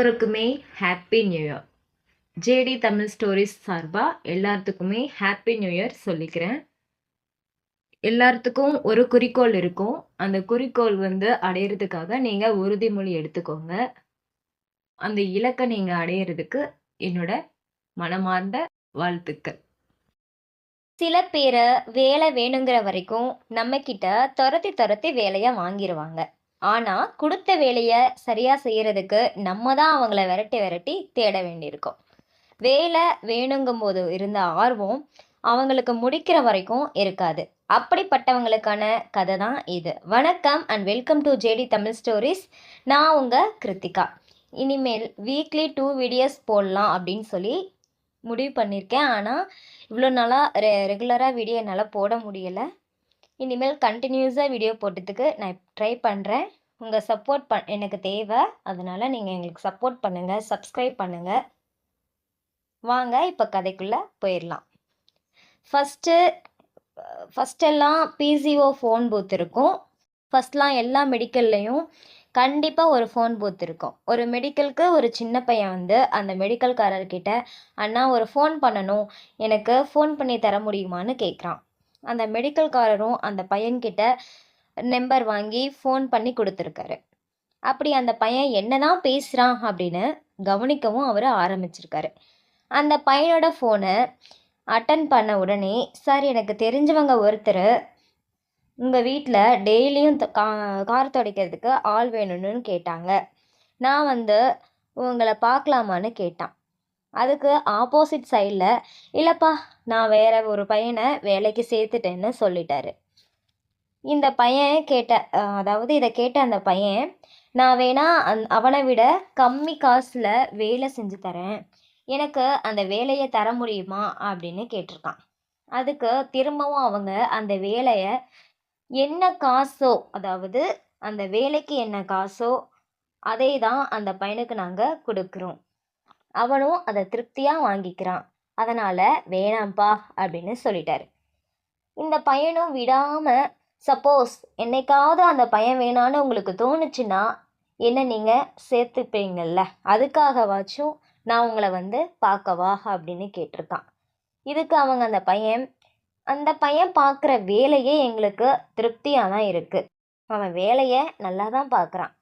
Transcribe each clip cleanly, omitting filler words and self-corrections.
எல்லோருக்குமே happy new year. JD Tamil stories சார்பா எல்லாத்துக்குமே ஹாப்பி நியூ இயர் சொல்லிக்கிறேன். எல்லாத்துக்கும் ஒரு குறிக்கோள் இருக்கும். அந்த குறிக்கோள் அடையிறதுக்காக நீங்க உறுதிமொழி எடுத்துக்கோங்க. அந்த இலக்கை நீங்க அடையிறதுக்கு என்னோட மனமார்ந்த வாழ்த்துக்கள். சில பேரை வேலை வேணுங்கிற வரைக்கும் நம்ம கிட்ட துரத்தி வேலையை வாங்கிடுவாங்க. ஆனால் கொடுத்த வேலையை சரியாக செய்யறதுக்கு நம்ம தான் அவங்கள விரட்டி தேட வேண்டியிருக்கும். வேலை வேணுங்கும்போது இருந்த ஆர்வம் அவங்களுக்கு முடிக்கிற வரைக்கும் இருக்காது. அப்படிப்பட்டவங்களுக்கான கதை தான் இது. வணக்கம் and welcome to JD Tamil stories. நான் உங்கள் கிருத்திகா. இனிமேல் வீக்லி 2 வீடியோஸ் போடலாம் அப்படின்னு சொல்லி முடிவு பண்ணியிருக்கேன். ஆனால் இவ்வளோ நாளாக ரெகுலராக வீடியோ என்னால் போட முடியலை. இனிமேல் கண்டினியூஸாக வீடியோ போட்டதுக்கு நான் ட்ரை பண்ணுறேன். உங்கள் சப்போர்ட் எனக்கு தேவை. அதனால் நீங்கள் எங்களுக்கு சப்போர்ட் பண்ணுங்கள், சப்ஸ்கிரைப் பண்ணுங்கள். வாங்க இப்போ கதைக்குள்ளே போயிடலாம். ஃபஸ்ட்டெல்லாம் பிசிஓ ஃபோன் பூத் இருக்கும். ஃபஸ்ட்லாம் எல்லா மெடிக்கல்லையும் கண்டிப்பாக ஒரு ஃபோன் பூத் இருக்கும். ஒரு மெடிக்கலுக்கு ஒரு சின்ன பையன் அந்த மெடிக்கல்காரர்கிட்ட, அண்ணா ஒரு ஃபோன் பண்ணணும், எனக்கு ஃபோன் பண்ணி தர முடியுமான்னு கேட்குறான். அந்த மெடிக்கல்காரரும் அந்த பையன்கிட்ட நம்பர் வாங்கி ஃபோன் பண்ணி கொடுத்துருக்காரு. அப்படி அந்த பையன் என்னதான் பேசுகிறான் அப்படின்னு கவனிக்கவும் அவர் ஆரம்பிச்சிருக்காரு. அந்த பையனோட ஃபோனை அட்டன் பண்ண உடனே, சார் எனக்கு தெரிஞ்சவங்க ஒருத்தர் உங்கள் வீட்டில் டெய்லியும் கார் துடைக்கிறதுக்கு ஆள் வேணும்னு கேட்டாங்க, நான் உங்களை பார்க்கலாமான்னு கேட்டான். அதுக்கு ஆப்போசிட் சைடில், இல்லைப்பா நான் வேற ஒரு பையனை வேலைக்கு சேர்த்துட்டேன்னு சொல்லிட்டாரு. இந்த பையன் இதை கேட்ட அந்த பையன், நான் வேணா அவனை விட கம்மி காசில் வேலை செஞ்சு தரேன், எனக்கு அந்த வேலையை தர முடியுமா அப்படின்னு கேட்டிருக்கான். அதுக்கு திரும்பவும் அவங்க அந்த வேலையை என்ன காசோ, அதாவது அந்த வேலைக்கு என்ன காசோ அதை தான் அந்த பையனுக்கு நாங்கள் கொடுக்குறோம், அவனும் அதை திருப்தியாக வாங்கிக்கிறான், அதனால் வேணாம்ப்பா அப்படின்னு சொல்லிட்டாரு. இந்த பையனும் விடாமல், சப்போஸ் என்னைக்காவது அந்த பையன் வேணான்னு உங்களுக்கு தோணுச்சுன்னா என்ன நீங்கள் சேர்த்துப்பீங்கள்ல, அதுக்காகவாச்சும் நான் உங்களை பார்க்கவா அப்படின்னு கேட்டிருக்கான். இதுக்கு அவங்க அந்த பையன் பார்க்குற வேலையே எங்களுக்கு திருப்தியாக தான் இருக்குது, அவன் வேலையை நல்லா தான் பார்க்குறான்,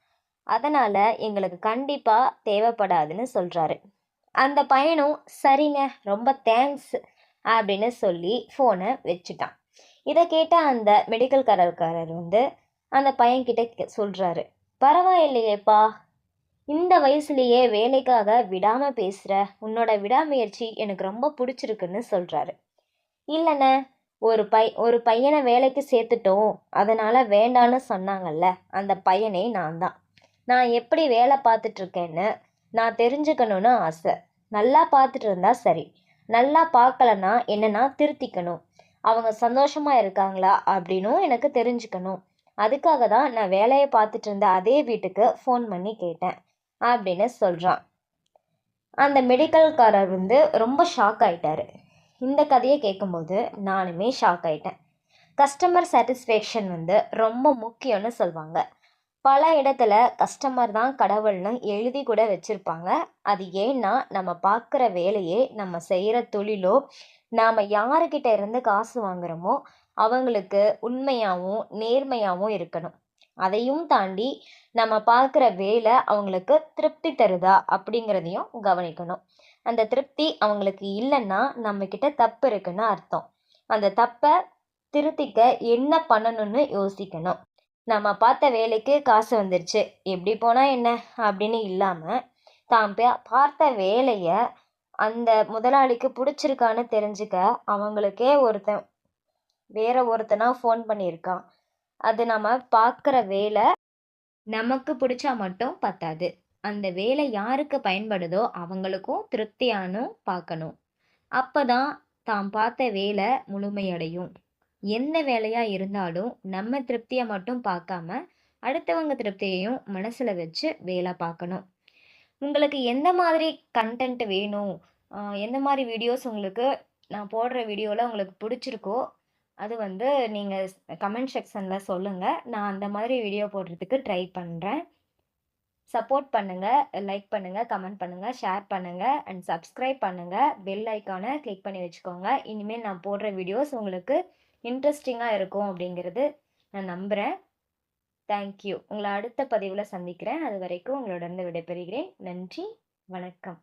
அதனால் எங்களுக்கு கண்டிப்பாக தேவைப்படாதுன்னு சொல்கிறாரு. அந்த பையனும் சரிங்க ரொம்ப தேங்க்ஸ் அப்படின்னு சொல்லி ஃபோனை வச்சுட்டான். இதை கேட்ட அந்த மெடிக்கல்காரர் அந்த பையன்கிட்ட சொல்கிறாரு, பரவாயில்லையேப்பா, இந்த வயசுலேயே வேலைக்காக விடாமல் பேசுகிற, உன்னோட விடாமுயற்சி எனக்கு ரொம்ப பிடிச்சிருக்குன்னு சொல்கிறாரு. இல்லைண்ணே, ஒரு பையனை வேலைக்கு சேர்த்துட்டோம், அதனால் வேண்டான்னு சொன்னாங்கல்ல, அந்த பையனே நான் எப்படி வேலை பார்த்துட்ருக்கேன்னு நான் தெரிஞ்சுக்கணுன்னு ஆசை. நல்லா பார்த்துட்டு இருந்தா சரி, நல்லா பார்க்கலன்னா என்னன்னா திருத்திக்கணும், அவங்க சந்தோஷமாக இருக்காங்களா அப்படின்னும் எனக்கு தெரிஞ்சுக்கணும், அதுக்காக தான் நான் வேலையை பார்த்துட்டு இருந்த அதே வீட்டுக்கு ஃபோன் பண்ணி கேட்டேன் அப்படின்னு சொல்கிறான். அந்த மெடிக்கல்காரர் ரொம்ப ஷாக் ஆயிட்டாரு. இந்த கதையை கேட்கும்போது நானுமே ஷாக் ஆயிட்டேன். கஸ்டமர் சாட்டிஸ்ஃபேக்ஷன் ரொம்ப முக்கியம்னு சொல்லுவாங்க. பல இடத்துல கஸ்டமர் தான் கடவுள்னு எழுதி கூட வச்சுருப்பாங்க. அது ஏன்னா நம்ம பார்க்குற வேலையே, நம்ம செய்கிற தொழிலோ, நாம் யாருக்கிட்ட இருந்து காசு வாங்குகிறோமோ அவங்களுக்கு உண்மையாகவும் நேர்மையாகவும் இருக்கணும். அதையும் தாண்டி நம்ம பார்க்குற வேலை அவங்களுக்கு திருப்தி தருதா அப்படிங்கிறதையும் கவனிக்கணும். அந்த திருப்தி அவங்களுக்கு இல்லைன்னா நம்மக்கிட்ட தப்பு இருக்குன்னு அர்த்தம். அந்த தப்பை திருத்திக்க என்ன பண்ணணும்னு யோசிக்கணும். நம்ம பார்த்த வேலைக்கு காசு வந்துருச்சு, எப்படி போனால் என்ன அப்படின்னு இல்லாமல், தான் பார்த்த வேலையை அந்த முதலாளிக்கு பிடிச்சிருக்கான்னு தெரிஞ்சுக்க அவங்களுக்கே வேற ஒருத்தனா ஃபோன் பண்ணியிருக்கான். அது நம்ம பார்க்குற வேலை நமக்கு பிடிச்சா மட்டும் பத்தாது, அந்த வேலை யாருக்கு பயன்படுதோ அவங்களுக்கும் திருப்தியானும் பார்க்கணும். அப்போதான் தான் பார்த்த வேலை முழுமையடையும். எந்த வேலையாக இருந்தாலும் நம்ம திருப்தியை மட்டும் பார்க்காம அடுத்தவங்க திருப்தியையும் மனசில் வச்சு வேலை பார்க்கணும். உங்களுக்கு எந்த மாதிரி கண்டென்ட் வேணும், எந்த மாதிரி வீடியோஸ் உங்களுக்கு நான் போடுற வீடியோவில் உங்களுக்கு பிடிச்சிருக்கோ அது நீங்கள் கமெண்ட் செக்ஷனில் சொல்லுங்கள். நான் அந்த மாதிரி வீடியோ போடுறதுக்கு ட்ரை பண்ணுறேன். சப்போர்ட் பண்ணுங்கள், லைக் பண்ணுங்கள், கமெண்ட் பண்ணுங்கள், ஷேர் பண்ணுங்கள் அண்ட் சப்ஸ்கிரைப் பண்ணுங்கள். பெல் ஐக்கானை கிளிக் பண்ணி வச்சுக்கோங்க. இனிமேல் நான் போடுற வீடியோஸ் உங்களுக்கு இன்ட்ரெஸ்டிங்காக இருக்கும் அப்படிங்கிறது நான் நம்புகிறேன். தேங்க்யூ. உங்களை அடுத்த பதிவில் சந்திக்கிறேன். அது வரைக்கும் உங்களிடம் விடைபெறுகிறேன். நன்றி, வணக்கம்.